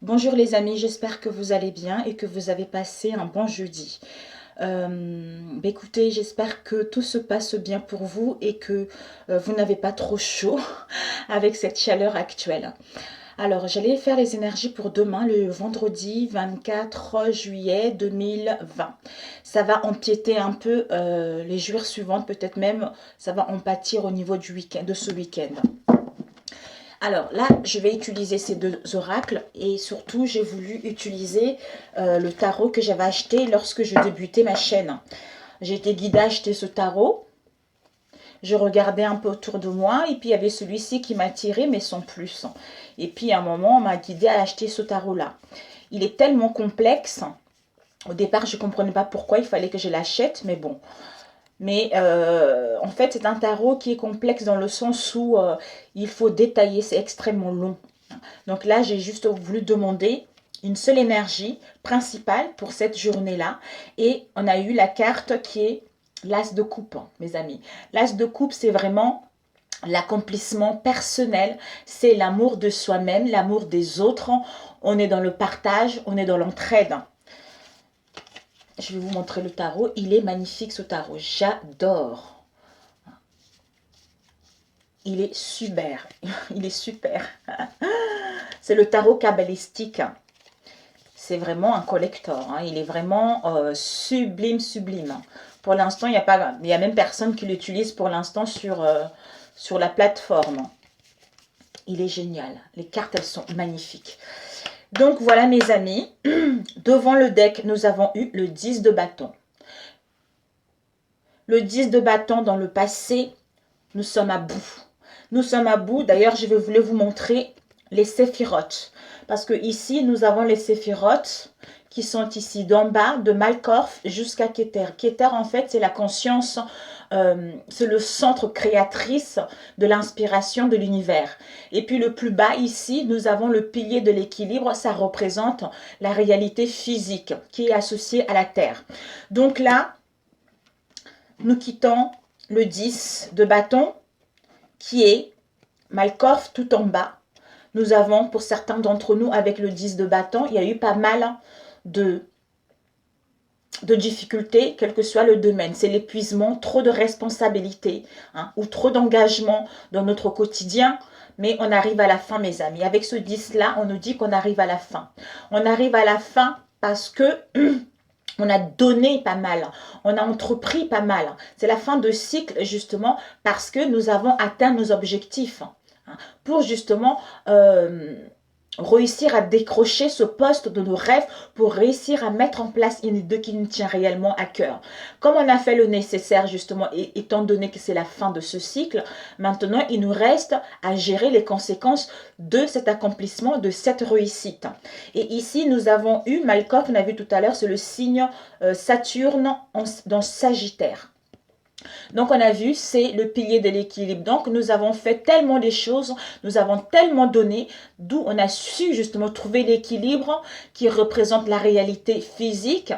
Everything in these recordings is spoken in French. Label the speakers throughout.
Speaker 1: Bonjour les amis, j'espère que vous allez bien et que vous avez passé un bon jeudi. Écoutez, j'espère que tout se passe bien pour vous et que vous n'avez pas trop chaud avec cette chaleur actuelle. Alors, j'allais faire les énergies pour demain, le vendredi 24 juillet 2020. Ça va empiéter un peu les jours suivants, peut-être même ça va en pâtir au niveau du week-end, de ce week-end. Alors là, je vais utiliser ces deux oracles et surtout, j'ai voulu utiliser le tarot que j'avais acheté lorsque je débutais ma chaîne. J'ai été guidée à acheter ce tarot. Je regardais un peu autour de moi et puis il y avait celui-ci qui m'a tiré mais sans plus. Et puis à un moment, on m'a guidée à acheter ce tarot-là. Il est tellement complexe. Au départ, je ne comprenais pas pourquoi il fallait que je l'achète, mais bon. Mais en fait, c'est un tarot qui est complexe dans le sens où il faut détailler, c'est extrêmement long. Donc là, j'ai juste voulu demander une seule énergie principale pour cette journée-là. Et on a eu la carte qui est l'As de coupe, mes amis. L'As de coupe, c'est vraiment l'accomplissement personnel, c'est l'amour de soi-même, l'amour des autres. On est dans le partage, on est dans l'entraide. Je vais vous montrer le tarot. Il est magnifique ce tarot. J'adore. Il est super. Il est super. C'est le tarot kabbalistique. C'est vraiment un collector. Hein. Il est vraiment sublime, sublime. Pour l'instant, il y a même personne qui l'utilise pour l'instant sur la plateforme. Il est génial. Les cartes, elles sont magnifiques. Donc voilà mes amis. Devant le deck, nous avons eu le 10 de bâton. Le 10 de bâton dans le passé, nous sommes à bout. Nous sommes à bout. D'ailleurs, je vais vous montrer les séphirotes. Parce que ici, nous avons les séphirotes qui sont ici d'en bas, de Malkorf jusqu'à Keter. Keter, en fait, c'est la conscience, c'est le centre créatrice de l'inspiration de l'univers. Et puis le plus bas ici, nous avons le pilier de l'équilibre. Ça représente la réalité physique qui est associée à la Terre. Donc là, nous quittons le 10 de bâton qui est Malkorf tout en bas. Nous avons, pour certains d'entre nous, avec le 10 de bâton, il y a eu pas mal de difficultés, quel que soit le domaine. C'est l'épuisement, trop de responsabilités hein, ou trop d'engagement dans notre quotidien. Mais on arrive à la fin, mes amis. Avec ce 10-là, on nous dit qu'on arrive à la fin. On arrive à la fin parce que on a donné pas mal, on a entrepris pas mal. C'est la fin de cycle justement parce que nous avons atteint nos objectifs. Pour justement réussir à décrocher ce poste de nos rêves, pour réussir à mettre en place une idée qui nous tient réellement à cœur. Comme on a fait le nécessaire justement, et étant donné que c'est la fin de ce cycle, maintenant il nous reste à gérer les conséquences de cet accomplissement, de cette réussite. Et ici nous avons eu, Malkorf, on a vu tout à l'heure, c'est le signe Saturne dans Sagittaire. Donc, on a vu, c'est le pilier de l'équilibre. Donc, nous avons fait tellement de choses, nous avons tellement donné, d'où on a su justement trouver l'équilibre qui représente la réalité physique,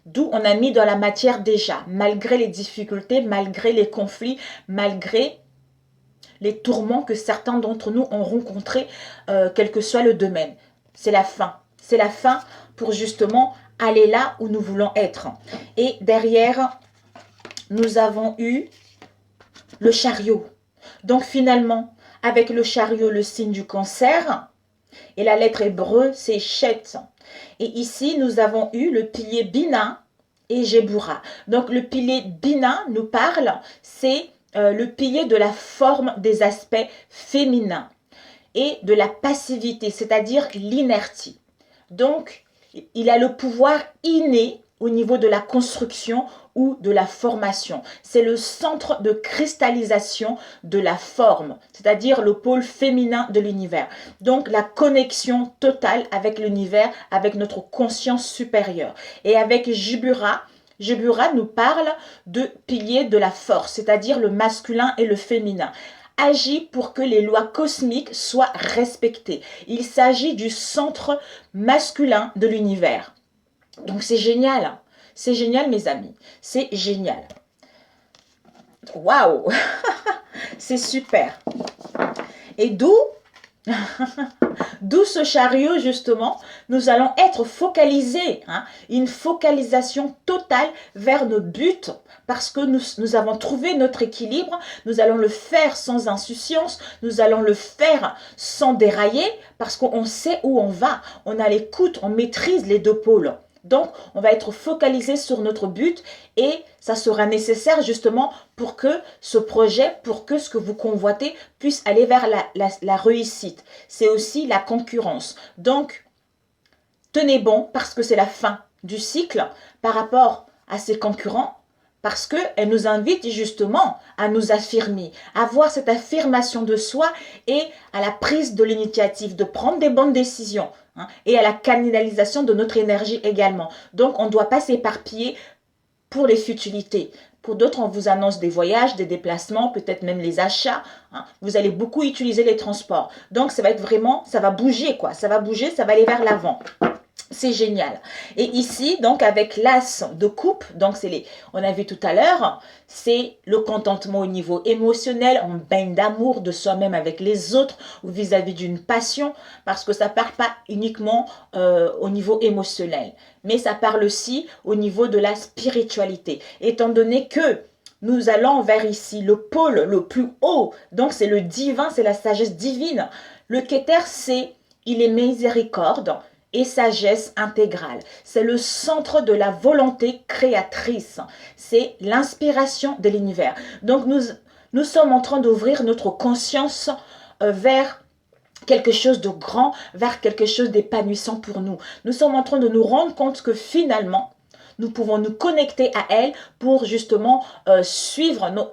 Speaker 1: d'où on a mis dans la matière déjà, malgré les difficultés, malgré les conflits, malgré les tourments que certains d'entre nous ont rencontrés, quel que soit le domaine. C'est la fin. C'est la fin pour justement aller là où nous voulons être. Et derrière, nous avons eu le chariot. Donc finalement, avec le chariot, le signe du cancer, et la lettre hébreu, c'est Chet. Et ici, nous avons eu le pilier Bina et Géboura. Donc le pilier Bina nous parle, c'est le pilier de la forme des aspects féminins et de la passivité, c'est-à-dire l'inertie. Donc, il a le pouvoir inné au niveau de la construction ou de la formation. C'est le centre de cristallisation de la forme, c'est-à-dire le pôle féminin de l'univers. Donc la connexion totale avec l'univers, avec notre conscience supérieure. Et avec Jibura, Jibura nous parle de piliers de la force, c'est-à-dire le masculin et le féminin. Agit pour que les lois cosmiques soient respectées. Il s'agit du centre masculin de l'univers. Donc c'est génial. C'est génial, mes amis. C'est génial. Waouh. C'est super. Et d'où D'où ce chariot, justement, nous allons être focalisés, hein, une focalisation totale vers nos buts, parce que nous avons trouvé notre équilibre, nous allons le faire sans insouciance, nous allons le faire sans dérailler, parce qu'on sait où on va, on a l'écoute, on maîtrise les deux pôles. Donc, on va être focalisé sur notre but et ça sera nécessaire justement pour que ce projet, pour que ce que vous convoitez puisse aller vers la réussite. C'est aussi la concurrence. Donc, tenez bon parce que c'est la fin du cycle par rapport à ses concurrents parce qu'elle nous invite justement à nous affirmer, à avoir cette affirmation de soi et à la prise de l'initiative, de prendre des bonnes décisions hein, et à la canalisation de notre énergie également. Donc, on ne doit pas s'éparpiller pour les futilités. Pour d'autres, on vous annonce des voyages, des déplacements, peut-être même les achats. Hein. Vous allez beaucoup utiliser les transports. Donc, ça va être vraiment, ça va bouger quoi. Ça va bouger, ça va aller vers l'avant. C'est génial. Et ici, donc, avec l'as de coupe, donc, on a vu tout à l'heure, c'est le contentement au niveau émotionnel, on baigne d'amour de soi-même avec les autres ou vis-à-vis d'une passion, parce que ça ne parle pas uniquement au niveau émotionnel, mais ça parle aussi au niveau de la spiritualité. Étant donné que nous allons vers ici le pôle le plus haut, donc c'est le divin, c'est la sagesse divine. Le Keter, il est miséricorde, et sagesse intégrale. C'est le centre de la volonté créatrice. C'est l'inspiration de l'univers. Donc nous sommes en train d'ouvrir notre conscience vers quelque chose de grand, vers quelque chose d'épanouissant pour nous. Nous sommes en train de nous rendre compte que finalement, nous pouvons nous connecter à elle pour justement suivre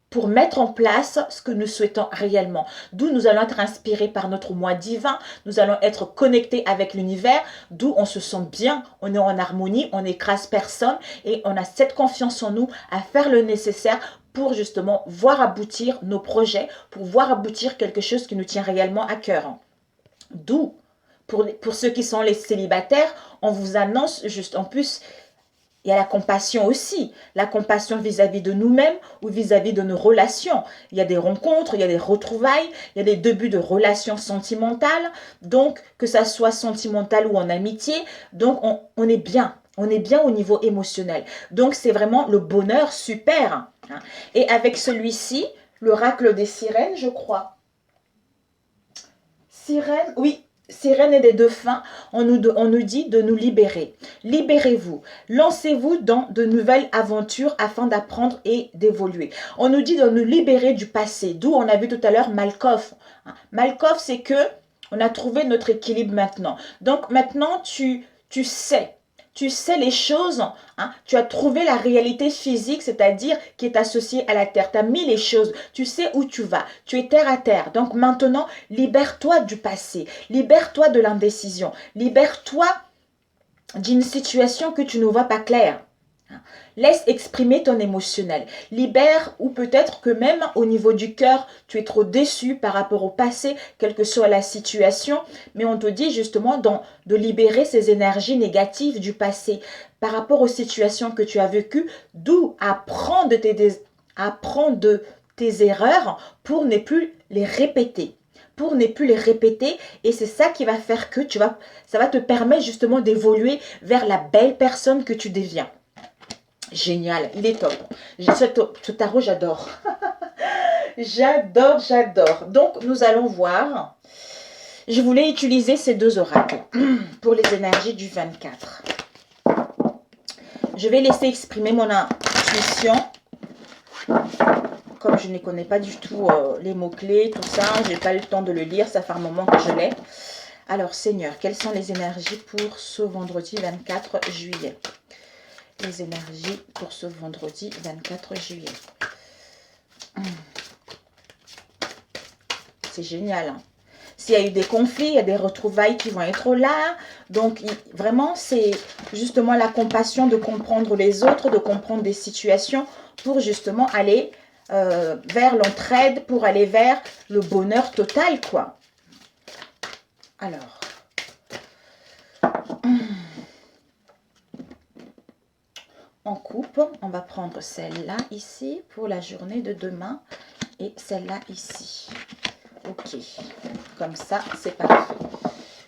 Speaker 1: pour mettre en place ce que nous souhaitons réellement. D'où nous allons être inspirés par notre moi divin, nous allons être connectés avec l'univers, d'où on se sent bien, on est en harmonie, on n'écrase personne et on a cette confiance en nous à faire le nécessaire pour justement voir aboutir nos projets, pour voir aboutir quelque chose qui nous tient réellement à cœur. D'où, pour ceux qui sont les célibataires, on vous annonce juste en plus, il y a la compassion aussi, la compassion vis-à-vis de nous-mêmes ou vis-à-vis de nos relations. Il y a des rencontres, il y a des retrouvailles, il y a des débuts de relations sentimentales, donc que ça soit sentimental ou en amitié, donc on est bien. On est bien au niveau émotionnel. Donc c'est vraiment le bonheur super. Et avec celui-ci, l'oracle des sirènes, je crois. Sirène, oui, sirène et des dauphins, on nous dit de nous libérer. Libérez-vous, lancez-vous dans de nouvelles aventures afin d'apprendre et d'évoluer. On nous dit de nous libérer du passé, d'où on a vu tout à l'heure Malkoff. Malkoff, c'est que on a trouvé notre équilibre maintenant. Donc maintenant, tu sais. Tu sais les choses, hein, tu as trouvé la réalité physique, c'est-à-dire qui est associée à la terre. Tu as mis les choses, tu sais où tu vas, tu es terre à terre. Donc maintenant, libère-toi du passé, libère-toi de l'indécision, libère-toi d'une situation que tu ne vois pas claire. Laisse exprimer ton émotionnel. Libère ou peut-être que même au niveau du cœur, tu es trop déçu par rapport au passé, quelle que soit la situation. Mais on te dit justement de libérer ces énergies négatives du passé par rapport aux situations que tu as vécues, d'où apprendre de tes erreurs pour ne plus les répéter. Pour ne plus les répéter et c'est ça qui va faire que ça va te permettre justement d'évoluer vers la belle personne que tu deviens. Génial, il est top. Ce tarot, j'adore. J'adore. Donc, nous allons voir. Je voulais utiliser ces deux oracles pour les énergies du 24. Je vais laisser exprimer mon intuition. Comme je ne connais pas du tout les mots-clés, tout ça, je n'ai pas le temps de le lire, ça fait un moment que je l'ai. Alors, Seigneur, quelles sont les énergies pour ce vendredi 24 juillet ? Les énergies pour ce vendredi 24 juillet. C'est génial. Hein? S'il y a eu des conflits, il y a des retrouvailles qui vont être là. Donc, vraiment, c'est justement la compassion de comprendre les autres, de comprendre des situations pour justement aller vers l'entraide, pour aller vers le bonheur total, quoi. Alors. En coupe, on va prendre celle-là ici pour la journée de demain et celle-là ici. Ok, comme ça, c'est parfait.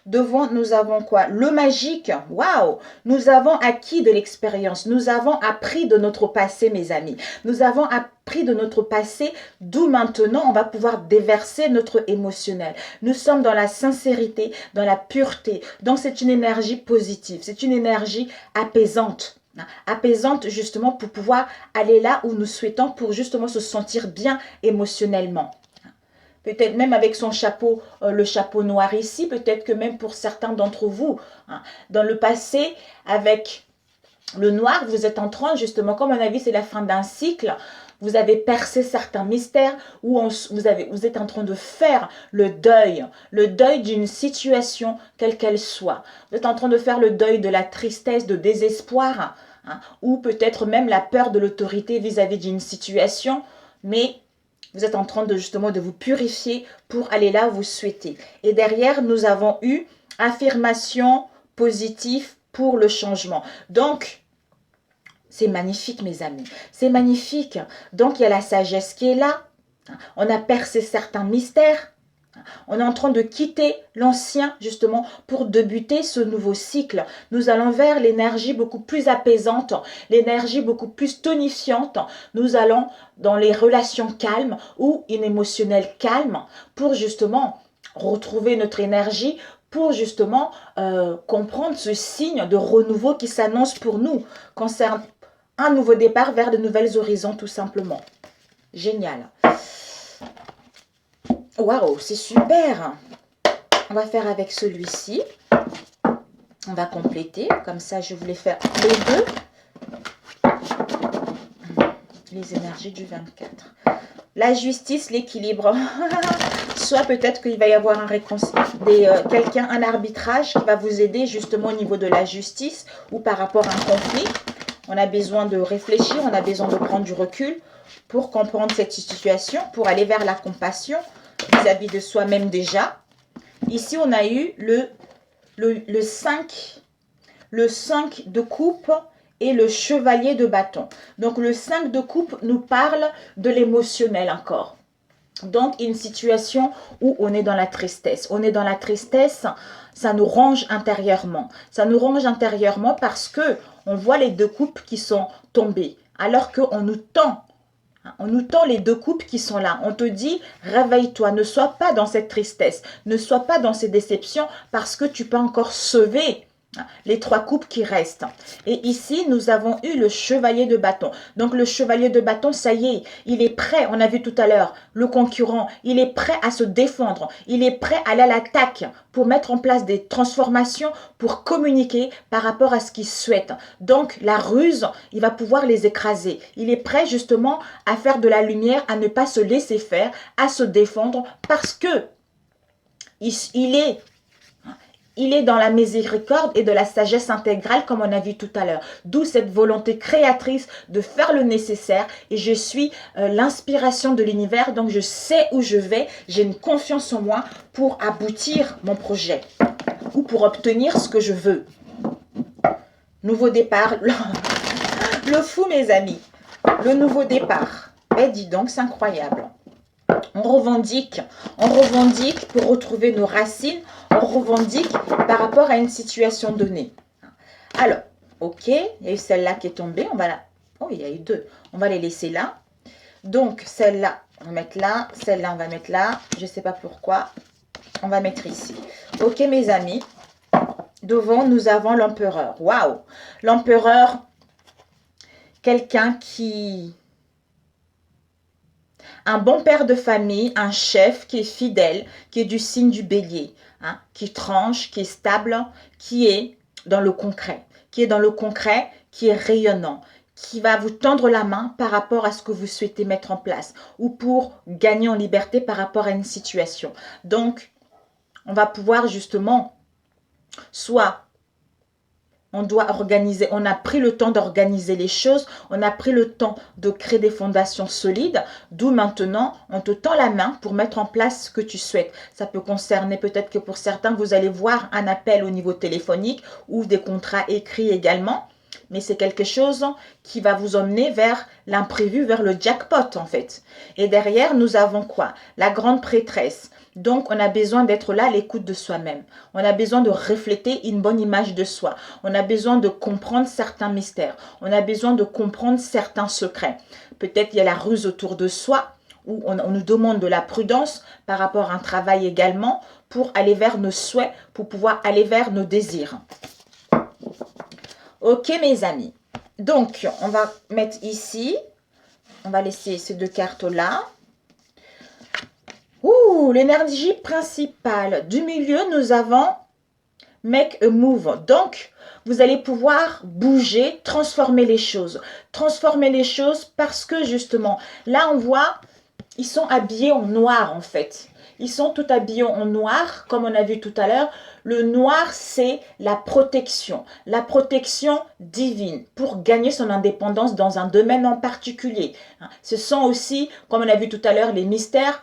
Speaker 1: Devant, nous avons quoi? Le magique. Waouh! Nous avons acquis de l'expérience. Nous avons appris de notre passé, mes amis. Nous avons appris de notre passé, d'où maintenant on va pouvoir déverser notre émotionnel. Nous sommes dans la sincérité, dans la pureté. Donc c'est une énergie positive. C'est une énergie apaisante. Apaisante justement pour pouvoir aller là où nous souhaitons pour justement se sentir bien émotionnellement. Peut-être même avec son chapeau, le chapeau noir ici, peut-être que même pour certains d'entre vous, hein, dans le passé, avec le noir, vous êtes en train justement, comme on a vu, c'est la fin d'un cycle, vous avez percé certains mystères où vous êtes en train de faire le deuil d'une situation, quelle qu'elle soit. Vous êtes en train de faire le deuil de la tristesse, de désespoir, hein, ou peut-être même la peur de l'autorité vis-à-vis d'une situation, mais vous êtes en train de justement de vous purifier pour aller là où vous souhaitez. Et derrière, nous avons eu affirmation positive pour le changement. Donc, c'est magnifique, mes amis. C'est magnifique. Donc, il y a la sagesse qui est là. On a percé certains mystères. On est en train de quitter l'ancien, justement, pour débuter ce nouveau cycle. Nous allons vers l'énergie beaucoup plus apaisante, l'énergie beaucoup plus tonifiante. Nous allons dans les relations calmes ou une émotionnelle calme pour justement retrouver notre énergie, pour justement comprendre ce signe de renouveau qui s'annonce pour nous, concerne un nouveau départ vers de nouvelles horizons tout simplement. Génial. Waouh, c'est super. On va faire avec celui-ci. On va compléter. Comme ça, je voulais faire les deux. Les énergies du 24. La justice, l'équilibre. Soit peut-être qu'il va y avoir un arbitrage qui va vous aider justement au niveau de la justice ou par rapport à un conflit. On a besoin de réfléchir, on a besoin de prendre du recul pour comprendre cette situation, pour aller vers la compassion vis-à-vis de soi-même déjà. Ici, on a eu le 5 de coupe et le chevalier de bâton. Donc, le 5 de coupe nous parle de l'émotionnel encore. Donc, une situation où on est dans la tristesse. On est dans la tristesse, ça nous ronge intérieurement. Ça nous ronge intérieurement parce que on voit les deux coupes qui sont tombées. Alors qu'on nous tend. On nous tend les deux coupes qui sont là. On te dit, réveille-toi, ne sois pas dans cette tristesse, ne sois pas dans ces déceptions parce que tu peux encore sauver les trois coupes qui restent. Et ici, nous avons eu le chevalier de bâton. Donc, le chevalier de bâton, ça y est, il est prêt. On a vu tout à l'heure, le concurrent, il est prêt à se défendre. Il est prêt à aller à l'attaque pour mettre en place des transformations, pour communiquer par rapport à ce qu'il souhaite. Donc, la ruse, il va pouvoir les écraser. Il est prêt justement à faire de la lumière, à ne pas se laisser faire, à se défendre parce que il est dans la miséricorde et de la sagesse intégrale comme on a vu tout à l'heure. D'où cette volonté créatrice de faire le nécessaire. Et je suis l'inspiration de l'univers. Donc je sais où je vais. J'ai une confiance en moi pour aboutir mon projet. Ou pour obtenir ce que je veux. Nouveau départ. Le fou, mes amis. Le nouveau départ. Eh, dis donc, c'est incroyable. On revendique pour retrouver nos racines, on revendique par rapport à une situation donnée. Alors, ok, il y a eu celle-là qui est tombée, on va la... Oh, il y a eu deux, on va les laisser là. Donc, celle-là, on va mettre là, celle-là, on va mettre là, je ne sais pas pourquoi, on va mettre ici. Ok, mes amis, devant, nous avons l'empereur. Waouh, l'empereur, quelqu'un qui... Un bon père de famille, un chef qui est fidèle, qui est du signe du bélier, hein, qui tranche, qui est stable, qui est dans le concret, qui est rayonnant, qui va vous tendre la main par rapport à ce que vous souhaitez mettre en place ou pour gagner en liberté par rapport à une situation. Donc, on va pouvoir justement, soit on doit organiser, on a pris le temps d'organiser les choses, on a pris le temps de créer des fondations solides, d'où maintenant, on te tend la main pour mettre en place ce que tu souhaites. Ça peut concerner peut-être que pour certains, vous allez voir un appel au niveau téléphonique ou des contrats écrits également. mais c'est quelque chose qui va vous emmener vers l'imprévu, vers le jackpot en fait. Et derrière, nous avons quoi? La grande prêtresse. Donc, on a besoin d'être là à l'écoute de soi-même. On a besoin de refléter une bonne image de soi. On a besoin de comprendre certains mystères. On a besoin de comprendre certains secrets. Peut-être il y a la ruse autour de soi, où on nous demande de la prudence par rapport à un travail également, pour aller vers nos souhaits, pour pouvoir aller vers nos désirs. Ok mes amis, donc on va mettre ici, on va laisser ces deux cartes là. Ouh, l'énergie principale du milieu, nous avons make a move. Donc vous allez pouvoir bouger, transformer les choses. Transformer les choses parce que justement, là on voit, ils sont habillés en noir en fait. Ils sont tout habillés en noir, comme on a vu tout à l'heure. Le noir, c'est la protection divine pour gagner son indépendance dans un domaine en particulier. Ce sont aussi, comme on a vu tout à l'heure, les mystères,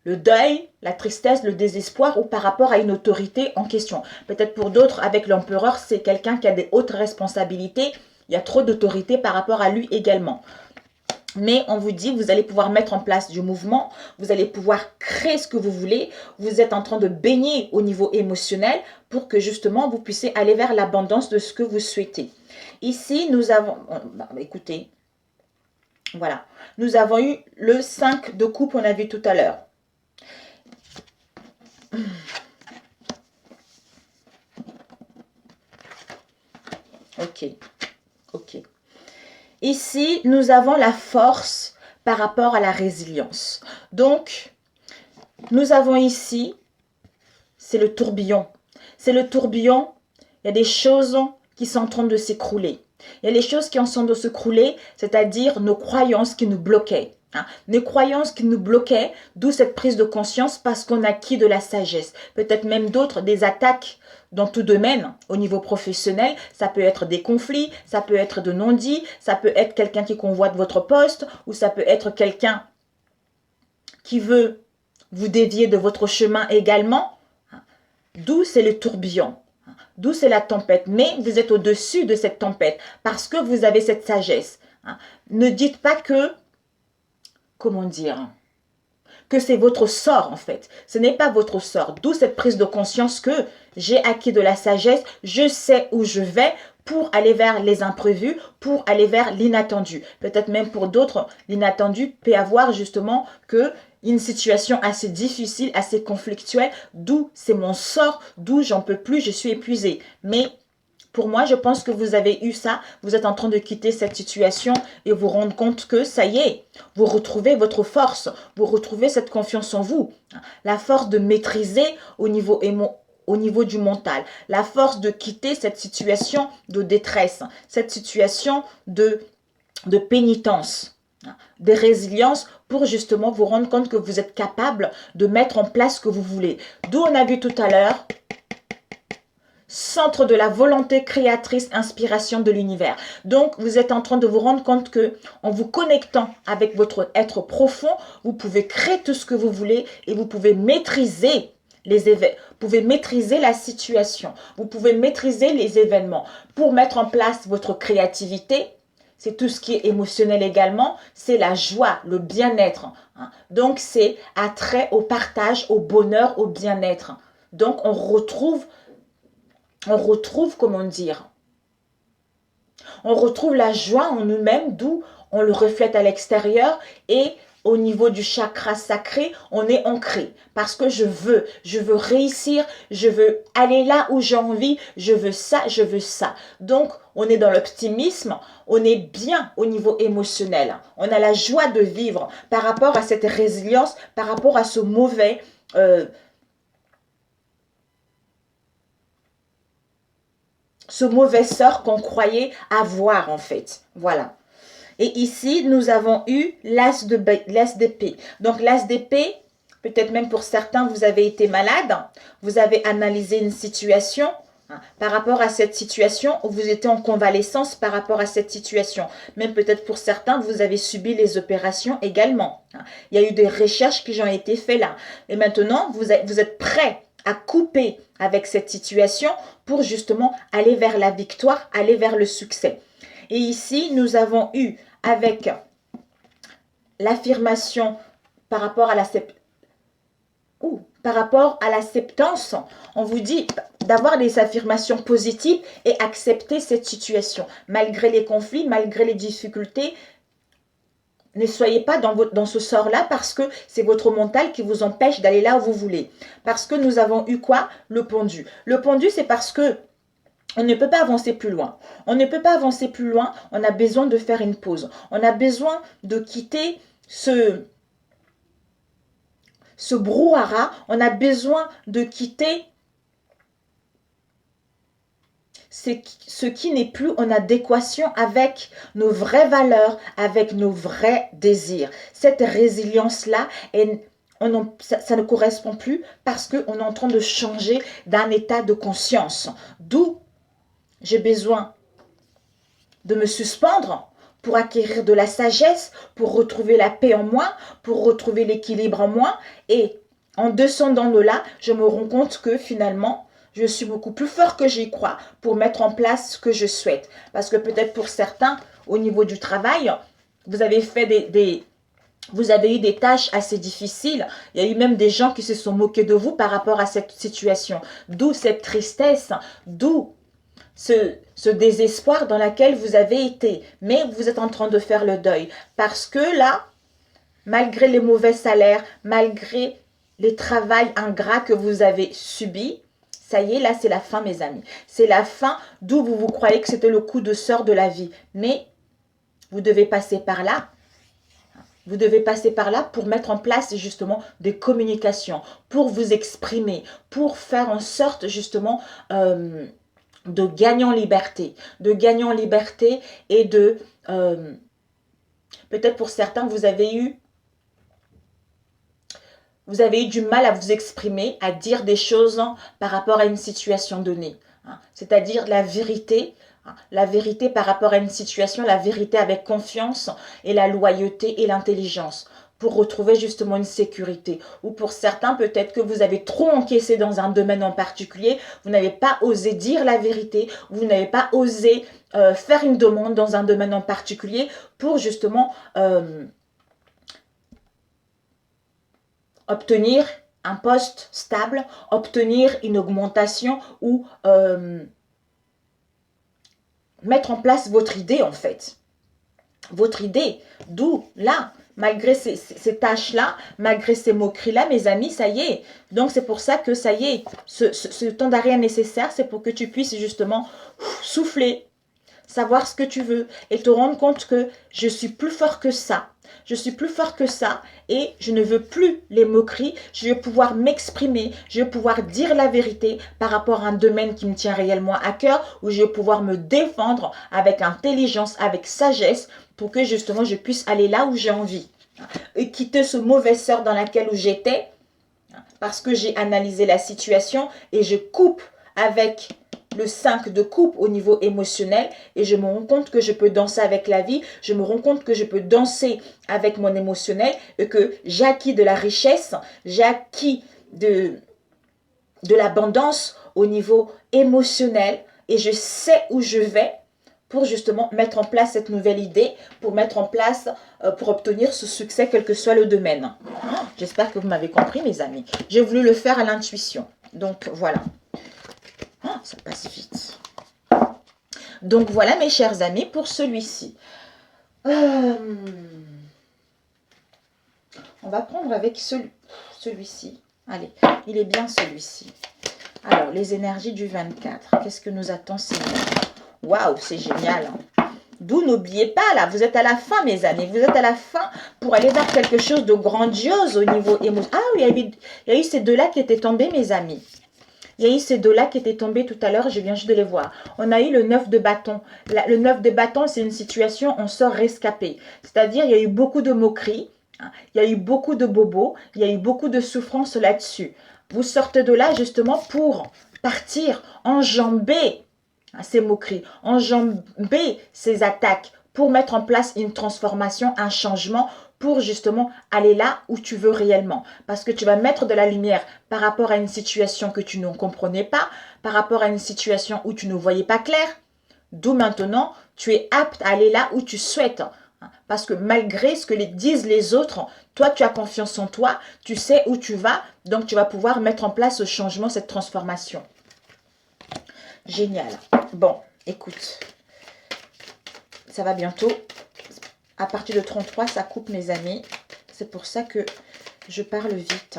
Speaker 1: le deuil, la tristesse, le désespoir ou par rapport à une autorité en question. Peut-être pour d'autres, avec l'empereur, c'est quelqu'un qui a des hautes responsabilités. Il y a trop d'autorité par rapport à lui également. Mais on vous dit, vous allez pouvoir mettre en place du mouvement, vous allez pouvoir créer ce que vous voulez, vous êtes en train de baigner au niveau émotionnel pour que justement vous puissiez aller vers l'abondance de ce que vous souhaitez. Ici, nous avons, écoutez, voilà, nous avons eu le 5 de coupe, on a vu tout à l'heure. Ok. Ici, nous avons la force par rapport à la résilience. Donc, nous avons ici, c'est le tourbillon. C'est le tourbillon, il y a des choses qui sont en train de s'écrouler. Il y a des choses qui sont en train de s'écrouler, c'est-à-dire nos croyances qui nous bloquaient. Nos croyances qui nous bloquaient, d'où cette prise de conscience parce qu'on a acquis de la sagesse. Peut-être même d'autres, des attaques dans tout domaine, au niveau professionnel, ça peut être des conflits, ça peut être de non-dits, ça peut être quelqu'un qui convoite votre poste, ou ça peut être quelqu'un qui veut vous dévier de votre chemin également. D'où c'est le tourbillon, d'où c'est la tempête. Mais vous êtes au-dessus de cette tempête parce que vous avez cette sagesse. Ne dites pas que, comment dire, que c'est votre sort en fait. Ce n'est pas votre sort. D'où cette prise de conscience que j'ai acquis de la sagesse, je sais où je vais pour aller vers les imprévus, pour aller vers l'inattendu. Peut-être même pour d'autres, l'inattendu peut avoir justement que une situation assez difficile, assez conflictuelle, d'où c'est mon sort, d'où j'en peux plus, je suis épuisée. Mais pour moi, je pense que vous avez eu ça, vous êtes en train de quitter cette situation et vous rendre compte que ça y est, vous retrouvez votre force, vous retrouvez cette confiance en vous, la force de maîtriser au niveau du mental, la force de quitter cette situation de détresse, cette situation de pénitence, de résilience pour justement vous rendre compte que vous êtes capable de mettre en place ce que vous voulez. D'où on a vu tout à l'heure, centre de la volonté créatrice, inspiration de l'univers. Donc, vous êtes en train de vous rendre compte que en vous connectant avec votre être profond, vous pouvez créer tout ce que vous voulez et vous pouvez maîtriser les événements, vous pouvez maîtriser la situation, vous pouvez maîtriser les événements pour mettre en place votre créativité. C'est tout ce qui est émotionnel également, c'est la joie, le bien-être. Donc, c'est attrait au partage, au bonheur, au bien-être. Donc, on retrouve, comment dire, on retrouve la joie en nous-mêmes, d'où on le reflète à l'extérieur et au niveau du chakra sacré, on est ancré parce que je veux réussir, je veux aller là où j'ai envie, je veux ça. Donc, on est dans l'optimisme, on est bien au niveau émotionnel. On a la joie de vivre par rapport à cette résilience, par rapport à ce mauvais sort qu'on croyait avoir en fait. Voilà. Et ici, nous avons eu l'as d'épée. Donc, l'as d'épée, peut-être même pour certains, vous avez été malade, vous avez analysé une situation par rapport à cette situation ou vous étiez en convalescence par rapport à cette situation. Même peut-être pour certains, vous avez subi les opérations également. Il y a eu des recherches qui ont été faites là. Et maintenant, vous êtes prêts à couper avec cette situation pour justement aller vers la victoire, aller vers le succès. Et ici, nous avons eu avec l'affirmation par rapport à l'acceptance, on vous dit d'avoir des affirmations positives et accepter cette situation. Malgré les conflits, malgré les difficultés, ne soyez pas dans ce sort-là parce que c'est votre mental qui vous empêche d'aller là où vous voulez. Parce que nous avons eu quoi? Le pendu. Le pendu, c'est parce que on ne peut pas avancer plus loin. On ne peut pas avancer plus loin. On a besoin de faire une pause. On a besoin de quitter ce brouhaha. On a besoin de quitter ce qui n'est plus en adéquation avec nos vraies valeurs, avec nos vrais désirs. Cette résilience-là, ça ne correspond plus parce qu'on est en train de changer d'un état de conscience. D'où j'ai besoin de me suspendre pour acquérir de la sagesse, pour retrouver la paix en moi, pour retrouver l'équilibre en moi. Et en descendant de là, je me rends compte que finalement, je suis beaucoup plus fort que j'y crois pour mettre en place ce que je souhaite. Parce que peut-être pour certains, au niveau du travail, vous avez fait vous avez eu des tâches assez difficiles. Il y a eu même des gens qui se sont moqués de vous par rapport à cette situation. D'où cette tristesse, d'où ce désespoir dans lequel vous avez été. Mais vous êtes en train de faire le deuil. Parce que là, malgré les mauvais salaires, malgré les travails ingrats que vous avez subis, ça y est, là, c'est la fin, mes amis. C'est la fin d'où vous croyez que c'était le coup de sort de la vie. Mais vous devez passer par là. Vous devez passer par là pour mettre en place justement des communications, pour vous exprimer, pour faire en sorte justement de gagner en liberté. De gagner en liberté et de... peut-être pour certains, vous avez eu du mal à vous exprimer, à dire des choses par rapport à une situation donnée. C'est-à-dire la vérité par rapport à une situation, la vérité avec confiance et la loyauté et l'intelligence pour retrouver justement une sécurité. Ou pour certains, peut-être que vous avez trop encaissé dans un domaine en particulier, vous n'avez pas osé dire la vérité, vous n'avez pas osé faire une demande dans un domaine en particulier pour justement... obtenir un poste stable, obtenir une augmentation ou mettre en place votre idée en fait. Votre idée, d'où là, malgré ces tâches-là, malgré ces moqueries-là, mes amis, ça y est. Donc c'est pour ça que ça y est, ce temps d'arrêt nécessaire, c'est pour que tu puisses justement souffler, savoir ce que tu veux et te rendre compte que je suis plus fort que ça. Je suis plus fort que ça et je ne veux plus les moqueries. Je vais pouvoir m'exprimer, je vais pouvoir dire la vérité par rapport à un domaine qui me tient réellement à cœur, où je vais pouvoir me défendre avec intelligence, avec sagesse pour que justement je puisse aller là où j'ai envie. Et quitter ce mauvais sort dans lequel j'étais parce que j'ai analysé la situation et je coupe avec le 5 de coupe au niveau émotionnel et je me rends compte que je peux danser avec la vie, je me rends compte que je peux danser avec mon émotionnel et que j'ai acquis de la richesse, j'ai acquis de l'abondance au niveau émotionnel et je sais où je vais pour justement mettre en place cette nouvelle idée, pour mettre en place, pour obtenir ce succès quel que soit le domaine. J'espère que vous m'avez compris mes amis. J'ai voulu le faire à l'intuition. Donc voilà. Oh, ça passe vite. Donc voilà mes chers amis pour celui-ci. On va prendre avec celui-ci. Allez, il est bien celui-ci. Alors, les énergies du 24. Qu'est-ce que nous attend Seigneur? Waouh, c'est génial. D'où n'oubliez pas, là, vous êtes à la fin mes amis. Vous êtes à la fin pour aller vers quelque chose de grandiose au niveau émotionnel. Ah oui, il y a eu ces deux-là qui étaient tombés mes amis. Il y a eu ces deux-là qui étaient tombés tout à l'heure, je viens juste de les voir. On a eu le 9 de bâton. Le 9 de bâton, c'est une situation, on sort rescapé. C'est-à-dire, il y a eu beaucoup de moqueries, il y a eu beaucoup de bobos, il y a eu beaucoup de souffrance là-dessus. Vous sortez de là justement pour partir, enjamber ces moqueries, enjamber ces attaques, pour mettre en place une transformation, un changement, pour justement aller là où tu veux réellement. Parce que tu vas mettre de la lumière par rapport à une situation que tu ne comprenais pas, par rapport à une situation où tu ne voyais pas clair. D'où maintenant, tu es apte à aller là où tu souhaites. Parce que malgré ce que disent les autres, toi, tu as confiance en toi, tu sais où tu vas, donc tu vas pouvoir mettre en place ce changement, cette transformation. Génial. Bon, écoute, ça va bientôt. À partir de 33, ça coupe, mes amis. C'est pour ça que je parle vite.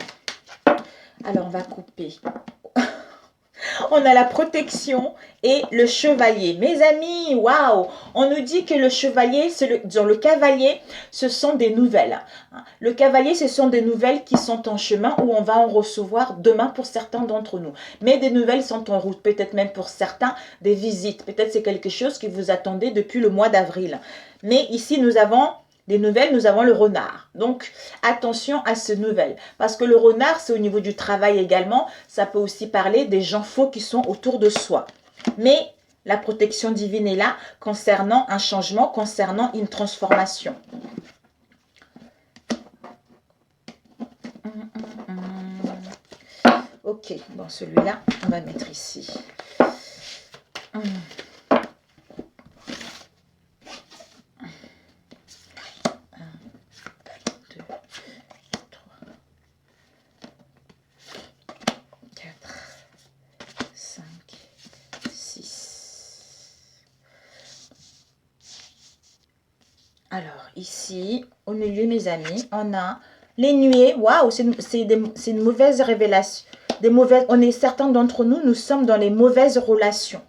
Speaker 1: Alors, on va couper. On a la protection et le chevalier. Mes amis, waouh! On nous dit que le chevalier, dans le cavalier, ce sont des nouvelles. Le cavalier, ce sont des nouvelles qui sont en chemin ou on va en recevoir demain pour certains d'entre nous. Mais des nouvelles sont en route, peut-être même pour certains, des visites. Peut-être c'est quelque chose que vous attendez depuis le mois d'avril. Mais ici, nous avons des nouvelles, nous avons le renard. Donc, attention à ces nouvelles. Parce que le renard, c'est au niveau du travail également. Ça peut aussi parler des gens faux qui sont autour de soi. Mais la protection divine est là concernant un changement, concernant une transformation. Ok, bon, celui-là, on va mettre ici. Alors, ici, au milieu, mes amis, on a les nuées. Waouh, c'est une mauvaise révélation. On est certains d'entre nous, nous sommes dans les mauvaises relations.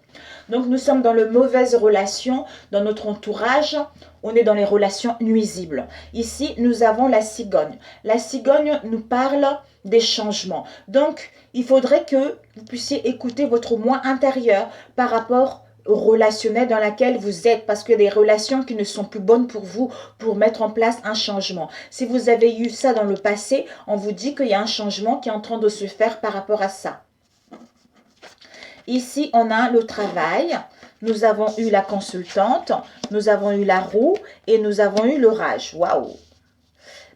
Speaker 1: Donc, nous sommes dans les mauvaises relations, dans notre entourage. On est dans les relations nuisibles. Ici, nous avons la cigogne. La cigogne nous parle des changements. Donc, il faudrait que vous puissiez écouter votre moi intérieur par rapport relationnel dans laquelle vous êtes, parce que des relations qui ne sont plus bonnes pour vous, pour mettre en place un changement. Si vous avez eu ça dans le passé, on vous dit qu'il y a un changement qui est en train de se faire par rapport à ça. Ici, on a le travail. Nous avons eu la consultante, nous avons eu la roue et nous avons eu l'orage. Waouh!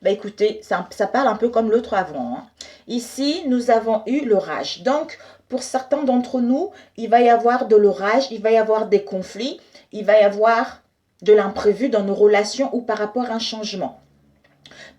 Speaker 1: Ben écoutez, ça parle un peu comme l'autre avant. Hein. Ici, nous avons eu l'orage. Donc, pour certains d'entre nous, il va y avoir de l'orage, il va y avoir des conflits, il va y avoir de l'imprévu dans nos relations ou par rapport à un changement.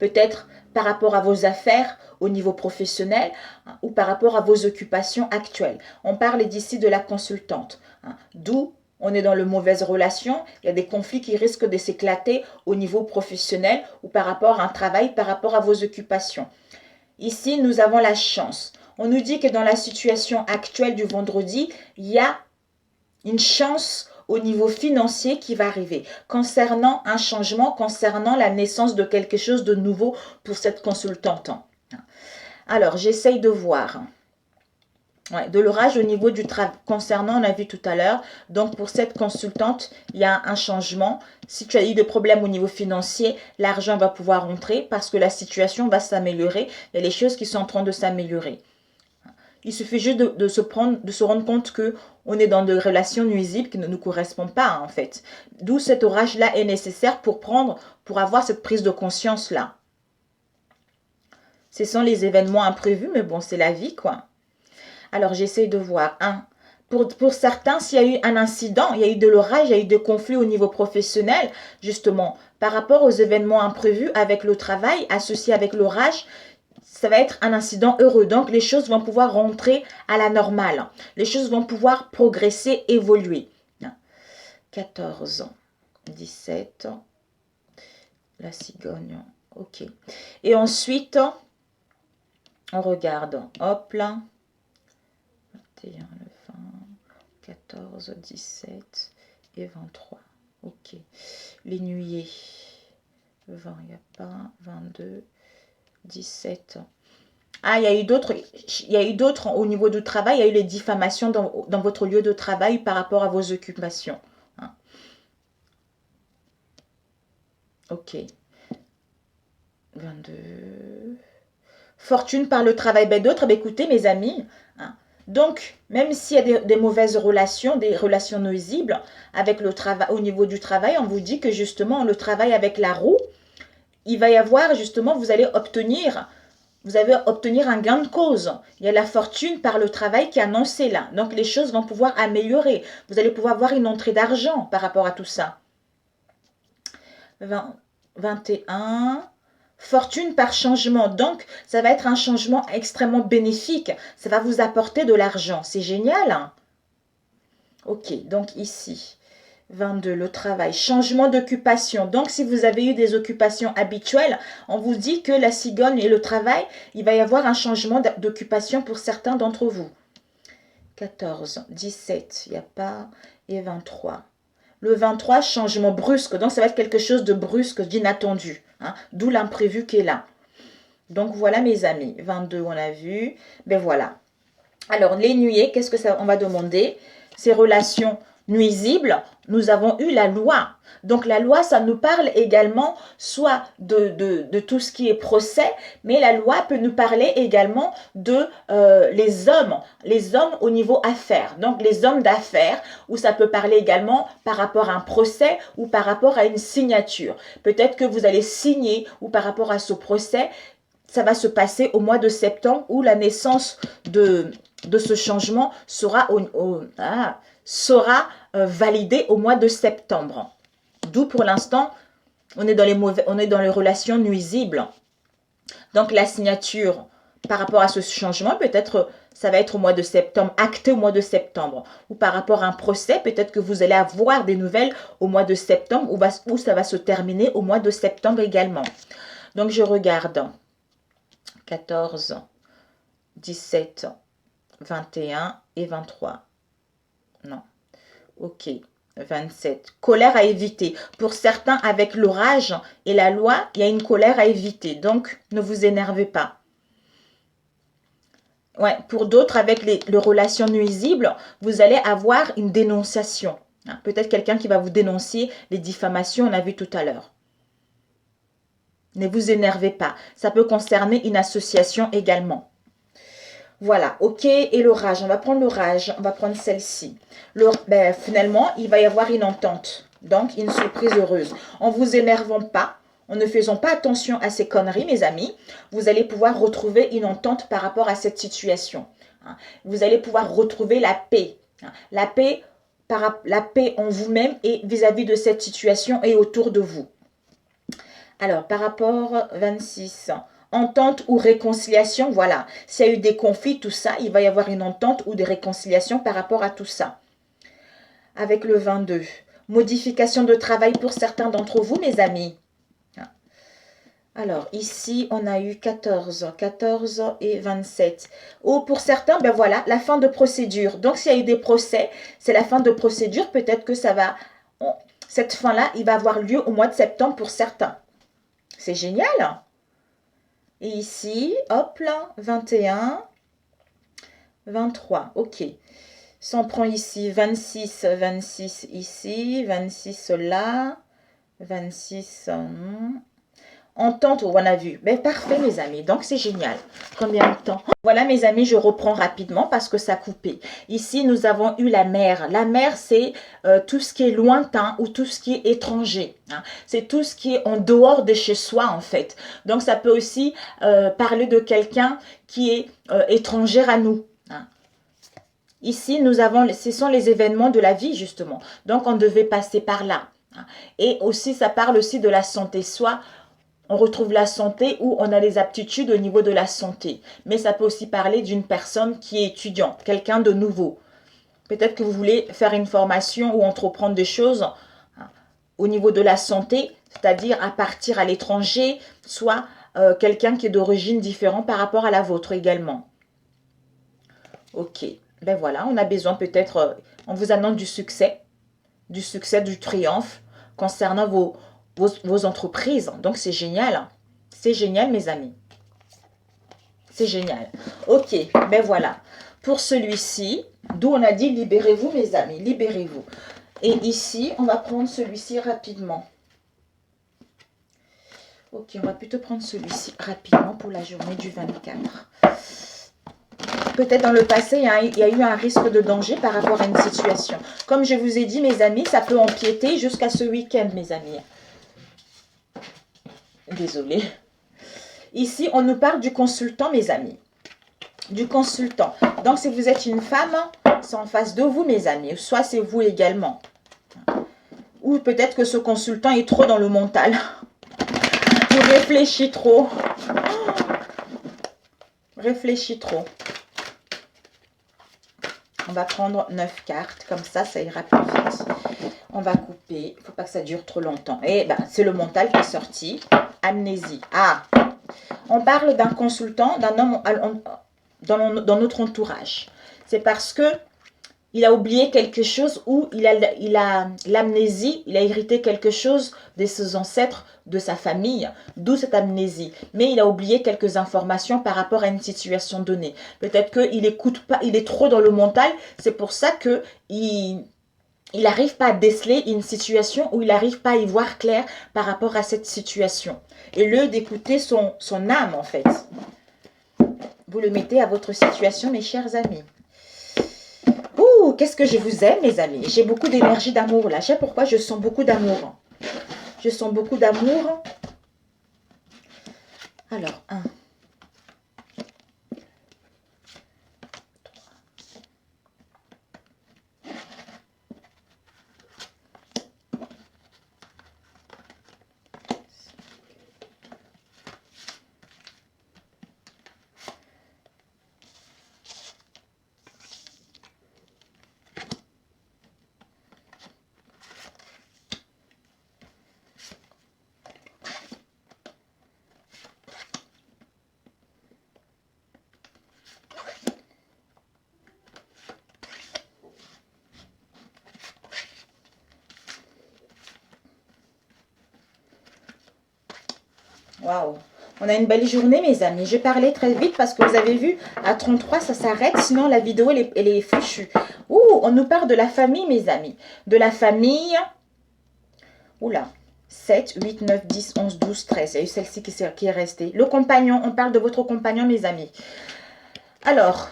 Speaker 1: Peut-être par rapport à vos affaires au niveau professionnel hein, ou par rapport à vos occupations actuelles. On parle d'ici de la consultante, hein, d'où on est dans de mauvaises relations, il y a des conflits qui risquent de s'éclater au niveau professionnel ou par rapport à un travail, par rapport à vos occupations. Ici, nous avons la chance. On nous dit que dans la situation actuelle du vendredi, il y a une chance au niveau financier qui va arriver, concernant un changement, concernant la naissance de quelque chose de nouveau pour cette consultante. Alors, j'essaye de voir. Ouais, de l'orage au niveau du travail, concernant, on a vu tout à l'heure, donc pour cette consultante, il y a un changement. Si tu as eu des problèmes au niveau financier, l'argent va pouvoir rentrer parce que la situation va s'améliorer. Il y a les choses qui sont en train de s'améliorer. Il suffit juste de se rendre compte qu'on est dans des relations nuisibles qui ne nous correspondent pas, hein, en fait. D'où cet orage-là est nécessaire pour avoir cette prise de conscience-là. Ce sont les événements imprévus, mais bon, c'est la vie, quoi. Alors, j'essaie de voir. Pour certains, s'il y a eu un incident, il y a eu de l'orage, il y a eu des conflits au niveau professionnel, justement, par rapport aux événements imprévus avec le travail, associé avec l'orage, ça va être un incident heureux. Donc, les choses vont pouvoir rentrer à la normale. Les choses vont pouvoir progresser, évoluer. 14 ans, 17 ans, la cigogne, ok. Et ensuite, on regarde, hop là, 21, le 20, 14, 17 et 23, ok. Les nuées, 20, il n'y a pas, 22, 17. Ah, il y a eu d'autres au niveau du travail, il y a eu les diffamations dans votre lieu de travail par rapport à vos occupations. Hein. Ok. 22. Fortune par le travail d'autres. Ben, écoutez, mes amis, hein. Donc, même s'il y a des mauvaises relations, des relations nuisibles avec le travail, au niveau du travail, on vous dit que justement, le travail avec la roue, il va y avoir justement, vous allez obtenir un gain de cause. Il y a la fortune par le travail qui est annoncé là. Donc les choses vont pouvoir améliorer. Vous allez pouvoir avoir une entrée d'argent par rapport à tout ça. 21. Fortune par changement. Donc ça va être un changement extrêmement bénéfique. Ça va vous apporter de l'argent. C'est génial, hein? Ok, donc ici. 22, le travail. Changement d'occupation. Donc, si vous avez eu des occupations habituelles, on vous dit que la cigogne et le travail, il va y avoir un changement d'occupation pour certains d'entre vous. 14, 17, il n'y a pas, et 23. Le 23, changement brusque. Donc, ça va être quelque chose de brusque, d'inattendu. Hein, d'où l'imprévu qui est là. Donc, voilà mes amis. 22, on a vu. Ben voilà. Alors, les nuées, qu'est-ce que ça, on va demander? Ces relations nuisibles, nous avons eu la loi. Donc la loi, ça nous parle également soit de tout ce qui est procès, mais la loi peut nous parler également de les hommes au niveau affaires. Donc les hommes d'affaires, où ça peut parler également par rapport à un procès ou par rapport à une signature. Peut-être que vous allez signer ou par rapport à ce procès, ça va se passer au mois de septembre où la naissance de ce changement sera validée au mois de septembre. D'où pour l'instant, on est dans les relations nuisibles. Donc la signature par rapport à ce changement, peut-être ça va être au mois de septembre, acté au mois de septembre. Ou par rapport à un procès, peut-être que vous allez avoir des nouvelles au mois de septembre ou ça va se terminer au mois de septembre également. Donc je regarde 14, 17, 21 et 23. Non. Ok. 27. Colère à éviter. Pour certains, avec l'orage et la loi, il y a une colère à éviter. Donc, ne vous énervez pas. Ouais, pour d'autres, avec les relations nuisibles, vous allez avoir une dénonciation. Peut-être quelqu'un qui va vous dénoncer les diffamations, on a vu tout à l'heure. Ne vous énervez pas. Ça peut concerner une association également. Voilà, ok, et l'orage, on va prendre l'orage, on va prendre celle-ci. Finalement, il va y avoir une entente, donc une surprise heureuse. En vous énervant pas, en ne faisant pas attention à ces conneries, mes amis, vous allez pouvoir retrouver une entente par rapport à cette situation. Vous allez pouvoir retrouver la paix. La paix en vous-même et vis-à-vis de cette situation et autour de vous. Alors, par rapport 26, entente ou réconciliation, voilà. S'il y a eu des conflits, tout ça, il va y avoir une entente ou des réconciliations par rapport à tout ça. Avec le 22, modification de travail pour certains d'entre vous, mes amis. Alors, ici, on a eu 14 et 27. Ou pour certains, ben voilà, la fin de procédure. Donc, s'il y a eu des procès, c'est la fin de procédure. Peut-être que ça va... Cette fin-là, il va avoir lieu au mois de septembre pour certains. C'est génial. Et ici, hop là, 21, 23. Ok. Si on prend ici 26 ici, 26 là, 26... entente, on a vu. Mais parfait, mes amis. Donc, c'est génial. Combien de temps? Voilà, mes amis, je reprends rapidement parce que ça a coupé. Ici, nous avons eu la mer. La mer, c'est tout ce qui est lointain ou tout ce qui est étranger. C'est tout ce qui est en dehors de chez soi, en fait. Donc, ça peut aussi parler de quelqu'un qui est étrangère à nous. Ici, ce sont les événements de la vie, justement. Donc, on devait passer par là. Et aussi, ça parle aussi de la santé. Soit on retrouve la santé ou on a les aptitudes au niveau de la santé. Mais ça peut aussi parler d'une personne qui est étudiante, quelqu'un de nouveau. Peut-être que vous voulez faire une formation ou entreprendre des choses au niveau de la santé, c'est-à-dire à partir à l'étranger, soit quelqu'un qui est d'origine différente par rapport à la vôtre également. Ok, ben voilà, on a besoin peut-être, on vous annonce du succès, du triomphe concernant vos entreprises. Donc, c'est génial. C'est génial, mes amis. C'est génial. Ok, ben voilà. Pour celui-ci, d'où on a dit libérez-vous, mes amis. Libérez-vous. Et ici, on va prendre celui-ci rapidement. Ok, on va plutôt prendre celui-ci rapidement pour la journée du 24. Peut-être dans le passé, il y a eu un risque de danger par rapport à une situation. Comme je vous ai dit, mes amis, ça peut empiéter jusqu'à ce week-end, mes amis. Désolée. Ici, on nous parle du consultant, mes amis. Du consultant. Donc, si vous êtes une femme, c'est en face de vous, mes amis. Soit c'est vous également. Ou peut-être que ce consultant est trop dans le mental. Il réfléchit trop. Réfléchit trop. On va prendre 9 cartes. Comme ça ira plus vite. On va couper. Il ne faut pas que ça dure trop longtemps. Et ben, c'est le mental qui est sorti. Amnésie. Ah! On parle d'un consultant, d'un homme dans notre entourage. C'est parce que il a oublié quelque chose ou il a l'amnésie, il a hérité quelque chose de ses ancêtres, de sa famille, d'où cette amnésie. Mais il a oublié quelques informations par rapport à une situation donnée. Peut-être qu'il n'écoute pas, il est trop dans le mental. C'est pour ça que il n'arrive pas à déceler une situation ou il n'arrive pas à y voir clair par rapport à cette situation. Et lieu d'écouter son âme, en fait. Vous le mettez à votre situation, mes chers amis. Ouh, qu'est-ce que je vous aime, mes amis. J'ai beaucoup d'énergie d'amour, là. Je sais pourquoi je sens beaucoup d'amour. Je sens beaucoup d'amour. Alors, 1. Waouh, on a une belle journée, mes amis. Je parlais très vite parce que vous avez vu, à 33, ça s'arrête. Sinon, la vidéo, elle est fichue. Ouh, on nous parle de la famille, mes amis. De la famille. Oula. 7, 8, 9, 10, 11, 12, 13. Il y a eu celle-ci qui est restée. Le compagnon, on parle de votre compagnon, mes amis. Alors,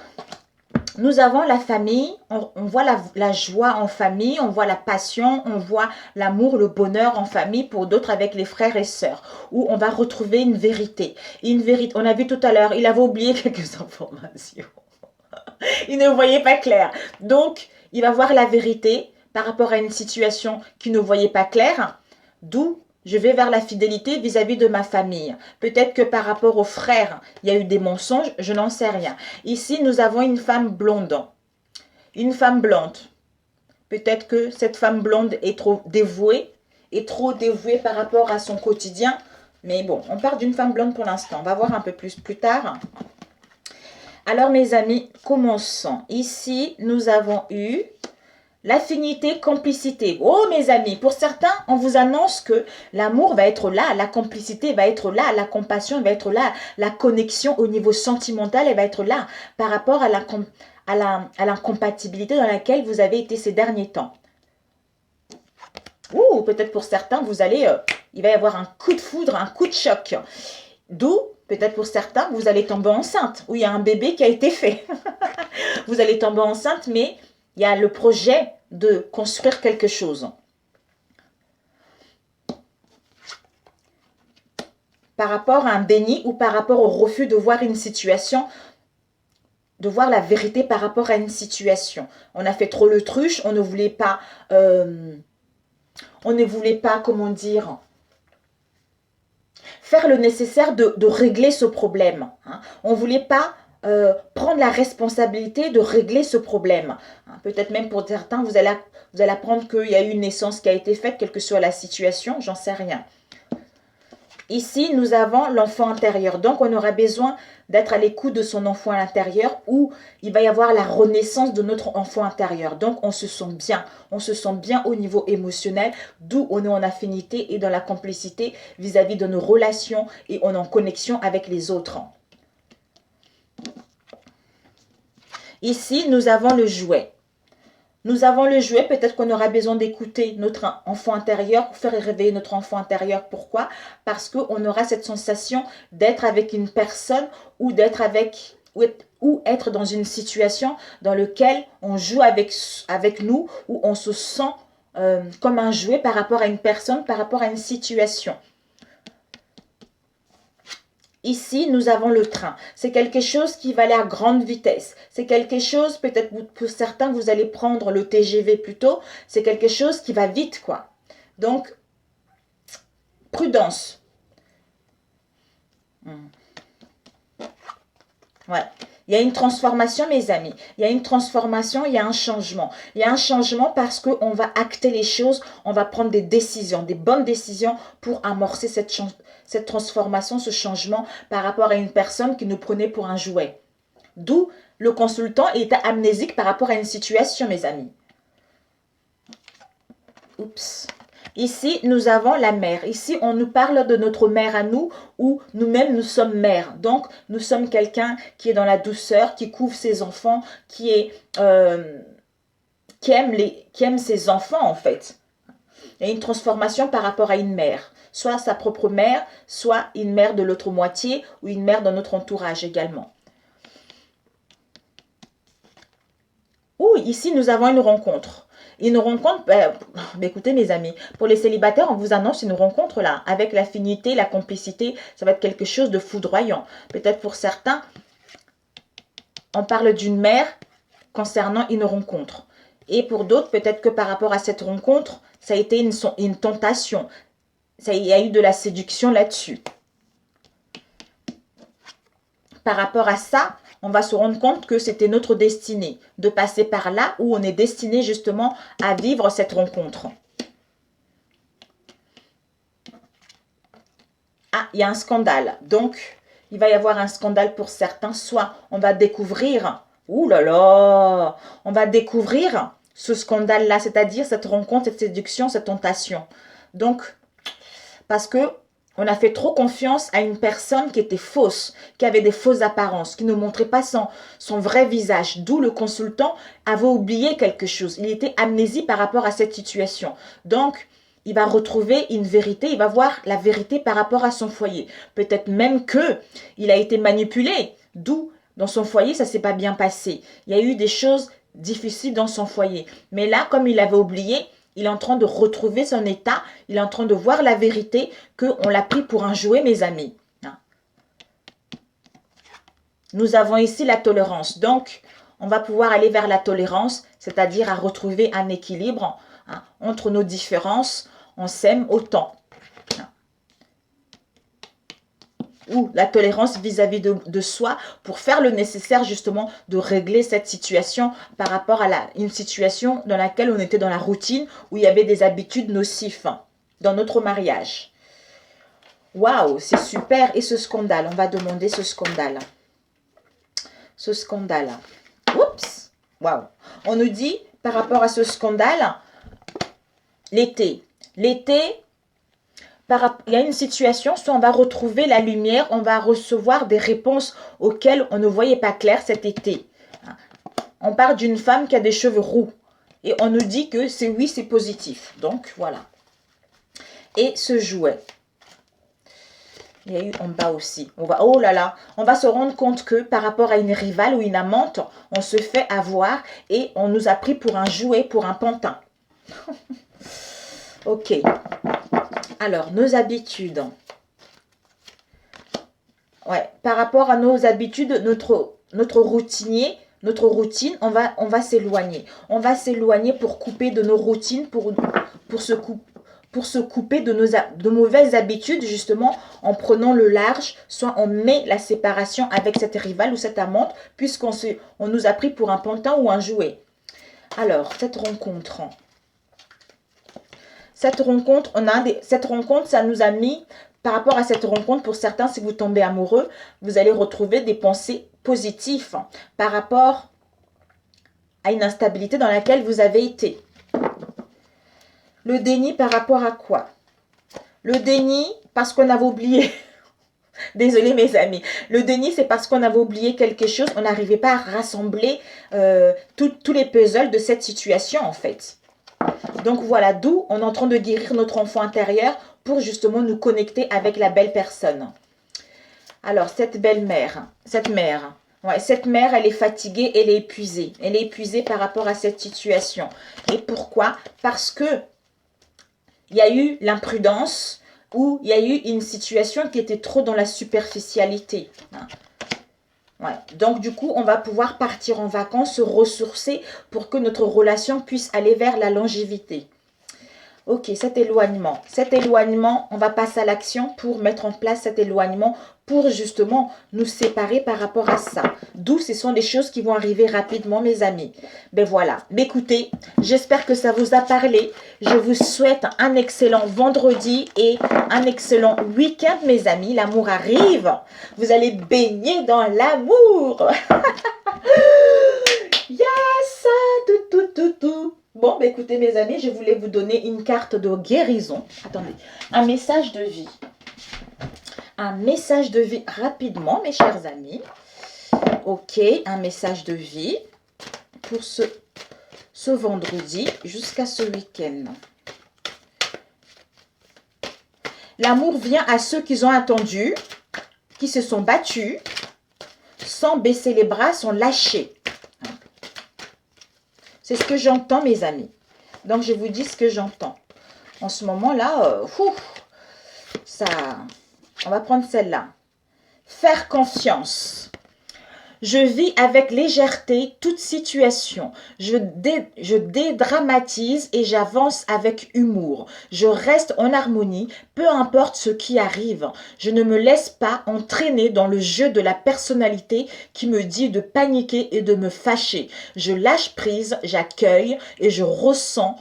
Speaker 1: nous avons la famille, on voit la joie en famille, on voit la passion, on voit l'amour, le bonheur en famille, pour d'autres avec les frères et sœurs, où on va retrouver une vérité. Une vérité, on a vu tout à l'heure, il avait oublié quelques informations. Il ne voyait pas clair. Donc, il va voir la vérité par rapport à une situation qui ne voyait pas claire, d'où je vais vers la fidélité vis-à-vis de ma famille. Peut-être que par rapport aux frères, il y a eu des mensonges, je n'en sais rien. Ici, nous avons une femme blonde. Une femme blonde. Peut-être que cette femme blonde est trop dévouée par rapport à son quotidien. Mais bon, on part d'une femme blonde pour l'instant. On va voir un peu plus tard. Alors, mes amis, commençons. Ici, nous avons eu l'affinité, complicité. Oh, mes amis, pour certains, on vous annonce que l'amour va être là, la complicité va être là, la compassion va être là, la connexion au niveau sentimental, elle va être là, par rapport à la compatibilité dans laquelle vous avez été ces derniers temps. Ou peut-être pour certains, il va y avoir un coup de foudre, un coup de choc. D'où, peut-être pour certains, vous allez tomber enceinte, ou il y a un bébé qui a été fait. Vous allez tomber enceinte, mais il y a le projet de construire quelque chose. Par rapport à un déni ou par rapport au refus de voir une situation, de voir la vérité par rapport à une situation. On a fait trop l'autruche, on ne voulait pas, comment dire, faire le nécessaire de régler ce problème. Hein. On ne voulait pas prendre la responsabilité de régler ce problème. Hein. Peut-être même pour certains, vous allez apprendre qu'il y a eu une naissance qui a été faite, quelle que soit la situation, j'en sais rien. Ici, nous avons l'enfant intérieur. Donc, on aura besoin d'être à l'écoute de son enfant à l'intérieur où il va y avoir la renaissance de notre enfant intérieur. Donc, on se sent bien. On se sent bien au niveau émotionnel, d'où on est en affinité et dans la complicité vis-à-vis de nos relations et on est en connexion avec les autres. Ici, nous avons le jouet. Nous avons le jouet, peut-être qu'on aura besoin d'écouter notre enfant intérieur, pour faire réveiller notre enfant intérieur. Pourquoi? Parce qu'on aura cette sensation d'être avec une personne ou d'être avec, ou être dans une situation dans laquelle on joue avec nous, où on se sent comme un jouet par rapport à une personne, par rapport à une situation. Ici, nous avons le train. C'est quelque chose qui va aller à grande vitesse. C'est quelque chose, peut-être pour certains, vous allez prendre le TGV plutôt. C'est quelque chose qui va vite, quoi. Donc, prudence. Ouais. Il y a une transformation, mes amis. Il y a une transformation, il y a un changement. Il y a un changement parce qu'on va acter les choses, on va prendre des décisions, des bonnes décisions pour amorcer cette transformation, ce changement par rapport à une personne qui nous prenait pour un jouet. D'où le consultant était amnésique par rapport à une situation, mes amis. Oups. Ici, nous avons la mère. Ici, on nous parle de notre mère à nous, où nous-mêmes, nous sommes mères. Donc, nous sommes quelqu'un qui est dans la douceur, qui couvre ses enfants, qui aime ses enfants, en fait. Il y a une transformation par rapport à une mère. Soit sa propre mère, soit une mère de l'autre moitié, ou une mère dans notre entourage également. Ouh, ici, nous avons une rencontre. Une rencontre, écoutez mes amis, pour les célibataires, on vous annonce une rencontre là, avec l'affinité, la complicité, ça va être quelque chose de foudroyant. Peut-être pour certains, on parle d'une mère concernant une rencontre. Et pour d'autres, peut-être que par rapport à cette rencontre, ça a été une tentation. Il y a eu de la séduction là-dessus. Par rapport à ça, on va se rendre compte que c'était notre destinée, de passer par là où on est destiné justement à vivre cette rencontre. Ah, il y a un scandale. Donc, il va y avoir un scandale pour certains. Soit on va découvrir, ouh là là, on va découvrir ce scandale-là, c'est-à-dire cette rencontre, cette séduction, cette tentation. Donc, parce que on a fait trop confiance à une personne qui était fausse, qui avait des fausses apparences, qui ne montrait pas son vrai visage. D'où le consultant avait oublié quelque chose. Il était amnésie par rapport à cette situation. Donc, il va retrouver une vérité, il va voir la vérité par rapport à son foyer. Peut-être même qu'il a été manipulé. D'où, dans son foyer, ça ne s'est pas bien passé. Il y a eu des choses difficiles dans son foyer. Mais là, comme il avait oublié, il est en train de retrouver son état, il est en train de voir la vérité, qu'on l'a pris pour un jouet, mes amis. Nous avons ici la tolérance. Donc, on va pouvoir aller vers la tolérance, c'est-à-dire à retrouver un équilibre entre nos différences. On s'aime autant. Ou la tolérance vis-à-vis de soi pour faire le nécessaire justement de régler cette situation par rapport à une situation dans laquelle on était dans la routine où il y avait des habitudes nocives dans notre mariage. Waouh, c'est super. Et ce scandale, on va demander ce scandale. Ce scandale. Oups, waouh. On nous dit par rapport à ce scandale, l'été. L'été, il y a une situation, soit on va retrouver la lumière, on va recevoir des réponses auxquelles on ne voyait pas clair cet été. On parle d'une femme qui a des cheveux roux. Et on nous dit que oui, c'est positif. Donc, voilà. Et ce jouet. Il y a eu en bas aussi. Oh là là, on va se rendre compte que par rapport à une rivale ou une amante, on se fait avoir et on nous a pris pour un jouet, pour un pantin. Ok. Alors, nos habitudes. Ouais, par rapport à nos habitudes, notre routine, on va s'éloigner. On va s'éloigner pour couper de nos routines, pour se couper de mauvaises habitudes, justement, en prenant le large, soit on met la séparation avec cette rivale ou cette amante, puisqu'on nous a pris pour un pantin ou un jouet. Alors, cette rencontre, ça nous a mis, par rapport à cette rencontre, pour certains, si vous tombez amoureux, vous allez retrouver des pensées positives par rapport à une instabilité dans laquelle vous avez été. Le déni par rapport à quoi? Le déni parce qu'on avait oublié. Désolée mes amis. Le déni, c'est parce qu'on avait oublié quelque chose. On n'arrivait pas à rassembler tous les puzzles de cette situation en fait. Donc voilà, d'où on est en train de guérir notre enfant intérieur pour justement nous connecter avec la belle personne. Alors, cette mère, elle est fatiguée, elle est épuisée. Elle est épuisée par rapport à cette situation. Et pourquoi? Parce que il y a eu l'imprudence, ou il y a eu une situation qui était trop dans la superficialité. Ouais. Donc, du coup, on va pouvoir partir en vacances, se ressourcer pour que notre relation puisse aller vers la longévité. Ok, cet éloignement, on va passer à l'action pour mettre en place cet éloignement pour justement nous séparer par rapport à ça. D'où ce sont des choses qui vont arriver rapidement, mes amis. Ben voilà, écoutez, j'espère que ça vous a parlé. Je vous souhaite un excellent vendredi et un excellent week-end, mes amis. L'amour arrive. Vous allez baigner dans l'amour. Yes, tout. Bon, bah écoutez mes amis, je voulais vous donner une carte de guérison. Attendez, un message de vie. Un message de vie rapidement, mes chers amis. Ok, un message de vie pour ce vendredi jusqu'à ce week-end. L'amour vient à ceux qui ont attendu, qui se sont battus, sans baisser les bras, sans lâcher. C'est ce que j'entends, mes amis. Donc, je vous dis ce que j'entends. En ce moment-là, on va prendre celle-là. Faire confiance. Je vis avec légèreté toute situation. Je dédramatise et j'avance avec humour. Je reste en harmonie, peu importe ce qui arrive. Je ne me laisse pas entraîner dans le jeu de la personnalité qui me dit de paniquer et de me fâcher. Je lâche prise, j'accueille et je ressens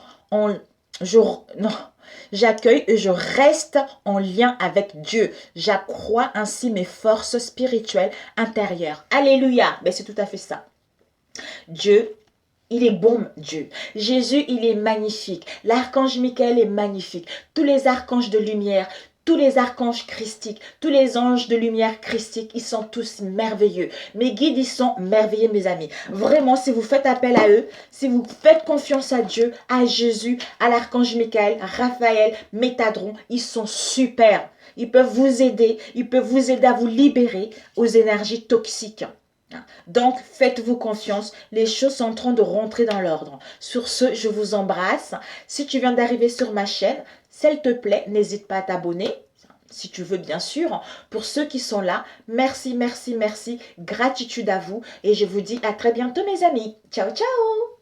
Speaker 1: J'accueille et je reste en lien avec Dieu. J'accrois ainsi mes forces spirituelles intérieures. Alléluia. Ben, c'est tout à fait ça. Dieu, il est bon, Dieu. Jésus, il est magnifique. L'archange Michael est magnifique. Tous les archanges de lumière, tous les archanges christiques, tous les anges de lumière christique, ils sont tous merveilleux. Mes guides, ils sont merveilleux, mes amis. Vraiment, si vous faites appel à eux, si vous faites confiance à Dieu, à Jésus, à l'archange Michael, à Raphaël, Métadron, ils sont super. Ils peuvent vous aider à vous libérer aux énergies toxiques. Donc, faites-vous confiance. Les choses sont en train de rentrer dans l'ordre. Sur ce, je vous embrasse. Si tu viens d'arriver sur ma chaîne, s'il te plaît, n'hésite pas à t'abonner. Si tu veux, bien sûr. Pour ceux qui sont là, merci. Gratitude à vous. Et je vous dis à très bientôt, mes amis. Ciao, ciao.